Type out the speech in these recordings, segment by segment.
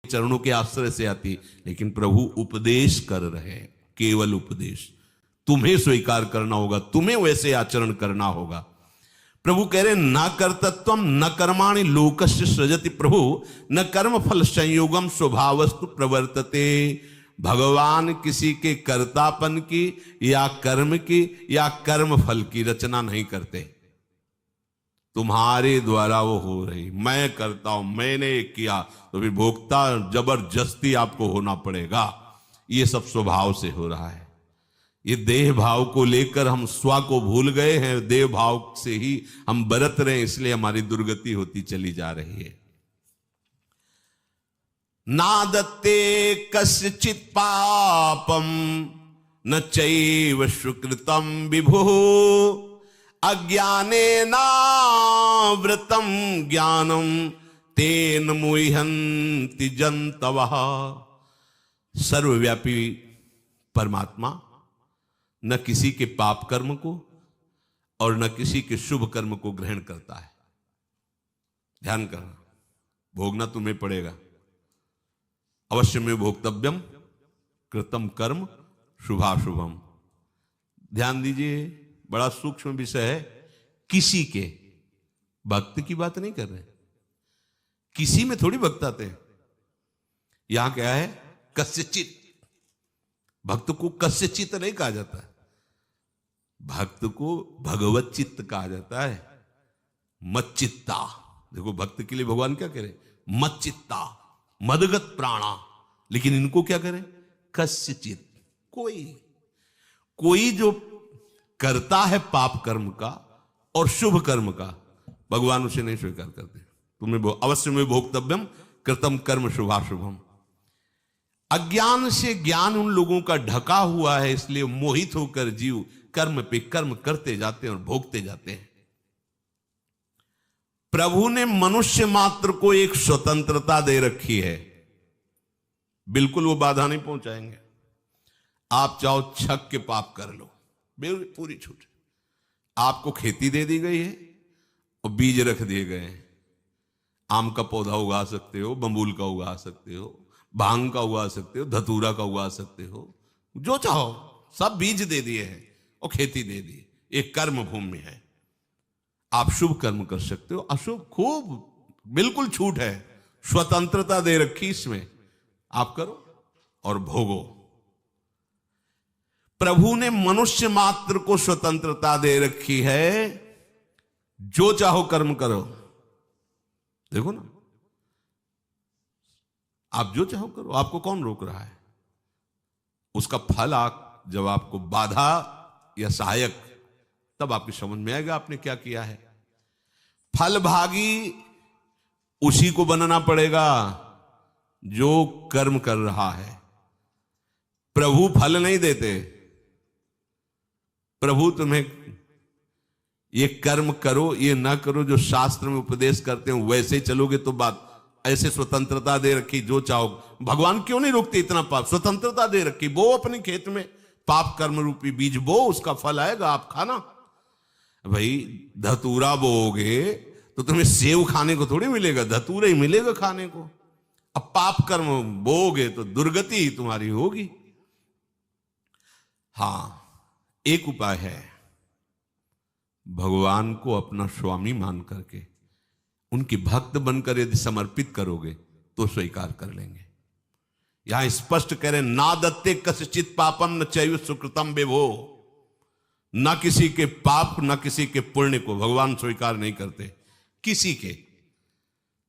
चरणों के आश्रय से आती, लेकिन प्रभु उपदेश कर रहे हैं, केवल उपदेश। तुम्हें स्वीकार करना होगा, तुम्हें वैसे आचरण करना होगा। प्रभु कह रहे न कर्तृत्वम न कर्माणि लोकस्य सृजति प्रभु न कर्म फल संयोगम स्वभावस्तु प्रवर्तते। भगवान किसी के कर्तापन की या कर्म की या कर्म फल की रचना नहीं करते, तुम्हारे द्वारा वो हो रही। मैं करता हूं, मैंने किया, तो फिर भोक्ता जबरदस्ती आपको होना पड़ेगा। ये सब स्वभाव से हो रहा है। ये देह भाव को लेकर हम स्व को भूल गए हैं, देह भाव से ही हम बरत रहे हैं, इसलिए हमारी दुर्गति होती चली जा रही है। नादत्ते कस्यचित् पापम न चैव सुकृतम विभु अज्ञानेनावृतम ज्ञानम तेन मुह्यन्ति जन्तवः। सर्वव्यापी परमात्मा न किसी के पाप कर्म को और न किसी के शुभ कर्म को ग्रहण करता है। ध्यान करना, भोगना तुम्हें पड़ेगा। अवश्य में भोक्तव्यम कृतम कर्म शुभाशुभम। ध्यान दीजिए, बड़ा सूक्ष्म विषय है। किसी के, भक्त की बात नहीं कर रहे, किसी में थोड़ी भक्त आते हैं। यहां क्या है, कस्यचित। भक्त को कस्यचित नहीं कहा जाता, भक्त को भगवत चित्त कहा जाता है। मच्चित्ता, देखो भक्त के लिए भगवान क्या कह रहे, मच्चित्ता मदगत प्राणा। लेकिन इनको क्या करें, कस्यचित। कोई जो करता है पाप कर्म का और शुभ कर्म का, भगवान उसे नहीं स्वीकार करते। तुम्हें अवश्य में भोक्तव्यम कृतम कर्म शुभाशुभम। अज्ञान से ज्ञान उन लोगों का ढका हुआ है, इसलिए मोहित होकर जीव कर्म पे कर्म करते जाते हैं और भोगते जाते हैं। प्रभु ने मनुष्य मात्र को एक स्वतंत्रता दे रखी है, बिल्कुल वो बाधा नहीं पहुंचाएंगे। आप चाहो छक के पाप कर लो, पूरी छूट। आपको खेती दे दी गई है और बीज रख दिए गए हैं। आम का पौधा उगा सकते हो, बबूल का उगा सकते हो, भांग का उगा सकते हो, धतूरा का उगा सकते हो, जो चाहो सब बीज दे दिए हैं और खेती दे दी। एक कर्म भूमि है, आप शुभ कर्म कर सकते हो, अशुभ खूब बिल्कुल छूट है, स्वतंत्रता दे रखी इसमें। आप करो और भोगो। प्रभु ने मनुष्य मात्र को स्वतंत्रता दे रखी है, जो चाहो कर्म करो। देखो ना, आप जो चाहो करो, आपको कौन रोक रहा है। उसका फल जब आपको बाधा या सहायक, तब आपकी समझ में आएगा आपने क्या किया है। फल भागी उसी को बनना पड़ेगा जो कर्म कर रहा है। प्रभु फल नहीं देते। प्रभु तुम्हें ये कर्म करो, ये ना करो, जो शास्त्र में उपदेश करते हैं वैसे ही चलोगे तो बात। ऐसे स्वतंत्रता दे रखी, जो चाहो। भगवान क्यों नहीं रोकते इतना पाप, स्वतंत्रता दे रखी। बो अपने खेत में पाप कर्म रूपी बीज बो, उसका फल आएगा, आप खाना। भाई धतूरा बोओगे तो तुम्हें सेव खाने को थोड़ी मिलेगा, धतूरा ही मिलेगा खाने को। अब पाप कर्म बोओगे तो दुर्गति ही तुम्हारी होगी। हां, एक उपाय है, भगवान को अपना स्वामी मान करके उनकी भक्त बनकर यदि समर्पित करोगे तो स्वीकार कर लेंगे। यहां स्पष्ट कह रहे, ना दत्ते कस्यचित् पापम न चैव सुकृतम विभो। ना किसी के पाप ना किसी के पुण्य को भगवान स्वीकार नहीं करते, किसी के।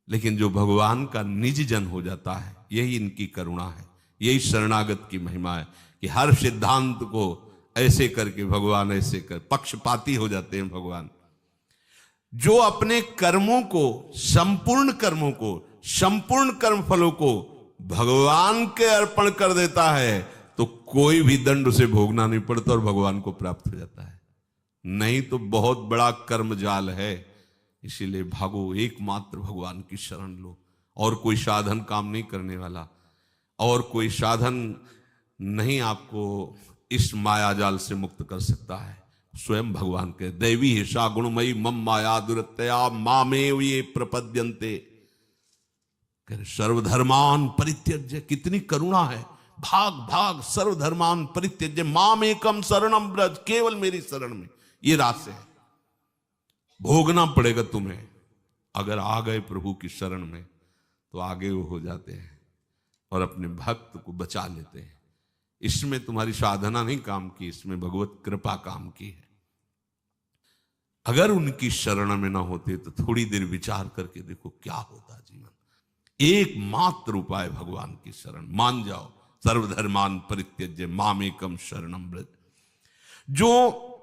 लेकिन जो भगवान का निज जन हो जाता है, यही इनकी करुणा है, यही शरणागत की महिमा है कि हर सिद्धांत को ऐसे करके भगवान ऐसे कर पक्षपाती हो जाते हैं भगवान। जो अपने कर्मों को, संपूर्ण कर्मों को, संपूर्ण कर्म फलों को भगवान के अर्पण कर देता है तो कोई भी दंड उसे भोगना नहीं पड़ता और भगवान को प्राप्त हो जाता है। नहीं तो बहुत बड़ा कर्म जाल है। इसीलिए भागो, एकमात्र भगवान की शरण लो। और कोई साधन काम नहीं करने वाला, और कोई साधन नहीं आपको इस माया जाल से मुक्त कर सकता है। स्वयं भगवान के दैवी हिषा गुणमयी मम माया दुरतया मामेव ये प्रपद्यन्ते। कह रहे सर्वधर्मान परित्यज्य, कितनी करुणा है, भाग भाग सर्वधर्मान परित्यज्य माम एकम शरणम ब्रज, केवल मेरी शरण में। ये रास्ते है, भोगना पड़ेगा तुम्हें। अगर आ गए प्रभु की शरण में तो आगे वो हो जाते हैं और अपने भक्त को बचा लेते हैं। इसमें तुम्हारी साधना नहीं काम की, इसमें भगवत कृपा काम की है। अगर उनकी शरण में ना होते तो थोड़ी देर विचार करके देखो क्या होता जीवन। एकमात्र उपाय भगवान की शरण, मान जाओ सर्वधर्मान परित्यज्य मामेकम शरणम व्रज। जो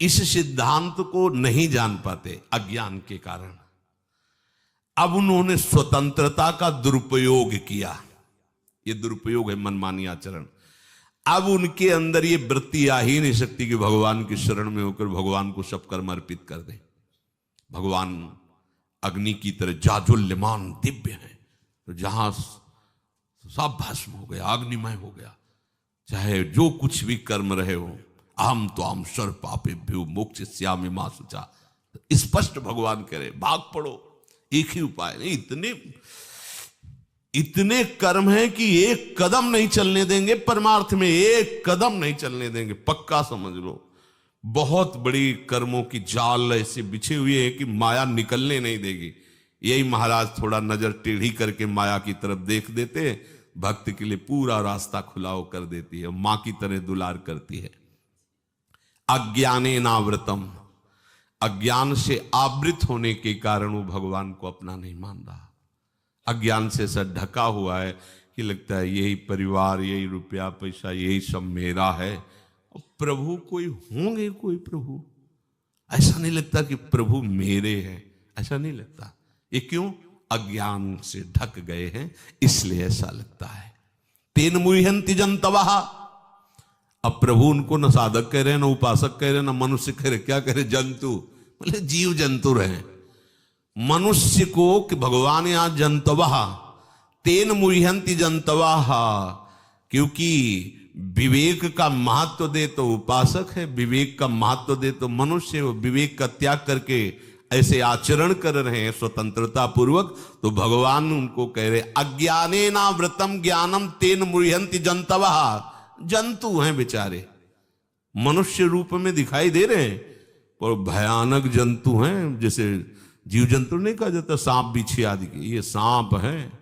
इस सिद्धांत को नहीं जान पाते अज्ञान के कारण, अब उन्होंने स्वतंत्रता का दुरुपयोग किया। ये दुरुपयोग है मनमानी आचरण। अब उनके अंदर ये वृत्ति आ ही नहीं सकती कि भगवान की शरण में होकर भगवान को सब कर्म अर्पित कर दे। भगवान अग्नि की तरह जाजुल्यमान दिव्य है, तो जहां सब भस्म हो गया, अग्निमय हो गया, चाहे जो कुछ भी कर्म रहे हो। अहम तो आम सर्व पापेभ्यो मोक्षयिष्यामि मा शुचा, स्पष्ट भगवान कह रहे भाग पड़ो। एक ही उपाय नहीं, इतने कर्म हैं कि एक कदम नहीं चलने देंगे, परमार्थ में एक कदम नहीं चलने देंगे, पक्का समझ लो। बहुत बड़ी कर्मों की जाल ऐसे बिछे हुए हैं कि माया निकलने नहीं देगी। यही महाराज थोड़ा नजर टेढ़ी करके माया की तरफ देख देते, भक्त के लिए पूरा रास्ता खुला हो कर देती है, मां की तरह दुलार करती है। अज्ञानेनावृतम, अज्ञान से आवृत होने के कारण वो भगवान को अपना नहीं मान रहा। अज्ञान से ऐसा ढका हुआ है कि लगता है यही परिवार, यही रुपया पैसा, यही सब मेरा है। और प्रभु कोई होंगे, कोई प्रभु ऐसा नहीं लगता कि प्रभु मेरे हैं, ऐसा नहीं लगता। ये क्यों? अज्ञान से ढक गए हैं, इसलिए ऐसा लगता है। तेन मुह्यन्ति जन्तवः। अब प्रभु उनको न साधक कह रहे, न उपासक कह रहे, न मनुष्य कह रहे, क्या कह रहे? जंतु, बोले जीव जंतु रहे। मनुष्य को कि भगवान यहां जंतवः, तेन मुह्यन्ति जंतवः, क्योंकि विवेक का महत्व दे तो उपासक है, विवेक का महत्व दे तो मनुष्य। विवेक का त्याग करके ऐसे आचरण कर रहे हैं स्वतंत्रता पूर्वक, तो भगवान उनको कह रहे अज्ञानेनावृतम ज्ञानम तेन मुह्यन्ति जंतवः। जंतु हैं बेचारे, मनुष्य रूप में दिखाई दे रहे हैं और भयानक जंतु हैं। जैसे जीव जंतु नहीं कहा जाता, सांप बिच्छू आदि के, ये सांप हैं।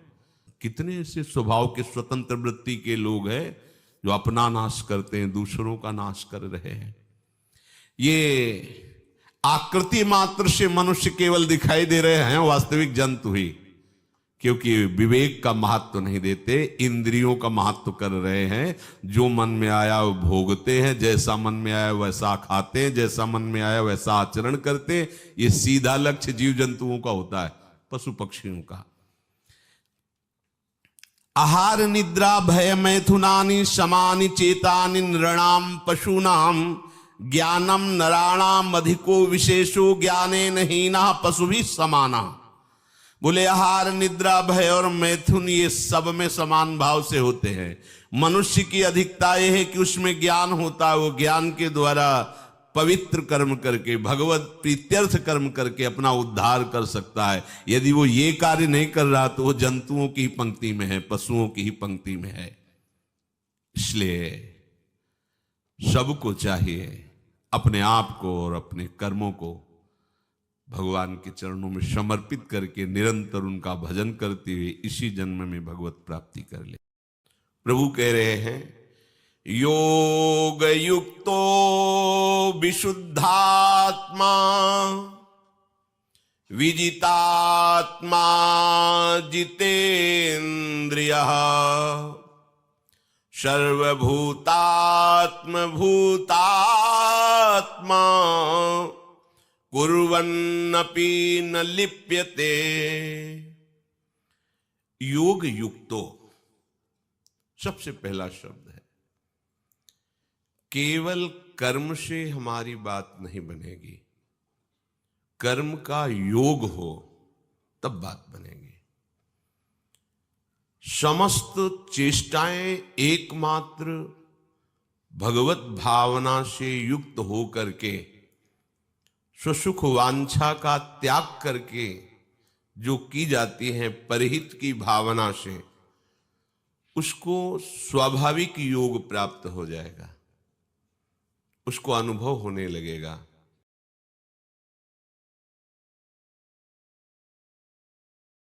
कितने ऐसे स्वभाव के स्वतंत्र वृत्ति के लोग हैं जो अपना नाश करते हैं, दूसरों का नाश कर रहे हैं। ये आकृति मात्र से मनुष्य केवल दिखाई दे रहे हैं, वास्तविक जंतु ही, क्योंकि विवेक का महत्व नहीं देते, इंद्रियों का महत्व कर रहे हैं। जो मन में आया वो भोगते हैं, जैसा मन में आया वैसा खाते हैं, जैसा मन में आया वैसा आचरण करते हैं। ये सीधा लक्ष्य जीव जंतुओं का होता है, पशु पक्षियों का। आहार निद्रा भय मैथुनानि समानि चेतानि नृणाम पशूनाम ज्ञानम नराणाम अधिको विशेषो ज्ञाने हीना पशु भी समाना। बोले आहार निद्रा भय और मैथुन ये सब में समान भाव से होते हैं। मनुष्य की अधिकता यह है कि उसमें ज्ञान होता है, वो ज्ञान के द्वारा पवित्र कर्म करके, भगवत प्रीत्यर्थ कर्म करके अपना उद्धार कर सकता है। यदि वो ये कार्य नहीं कर रहा तो वो जंतुओं की ही पंक्ति में है, पशुओं की ही पंक्ति में है। इसलिए सबको चाहिए अपने आप को और अपने कर्मों को भगवान के चरणों में समर्पित करके निरंतर उनका भजन करते हुए इसी जन्म में भगवत प्राप्ति कर ले। प्रभु कह रहे हैं योग युक्तो विशुद्धात्मा विजितात्मा जितेन्द्रियः सर्वभूतात्म भूतात्मा कुर्वन्नपि न लिप्यते। योग युक्तो सबसे पहला शब्द है। केवल कर्म से हमारी बात नहीं बनेगी, कर्म का योग हो तब बात बनेगी। समस्त चेष्टाएं एकमात्र भगवत भावना से युक्त हो करके स्वसुख वांछा का त्याग करके जो की जाती हैं परहित की भावना से, उसको स्वाभाविक योग प्राप्त हो जाएगा, उसको अनुभव होने लगेगा।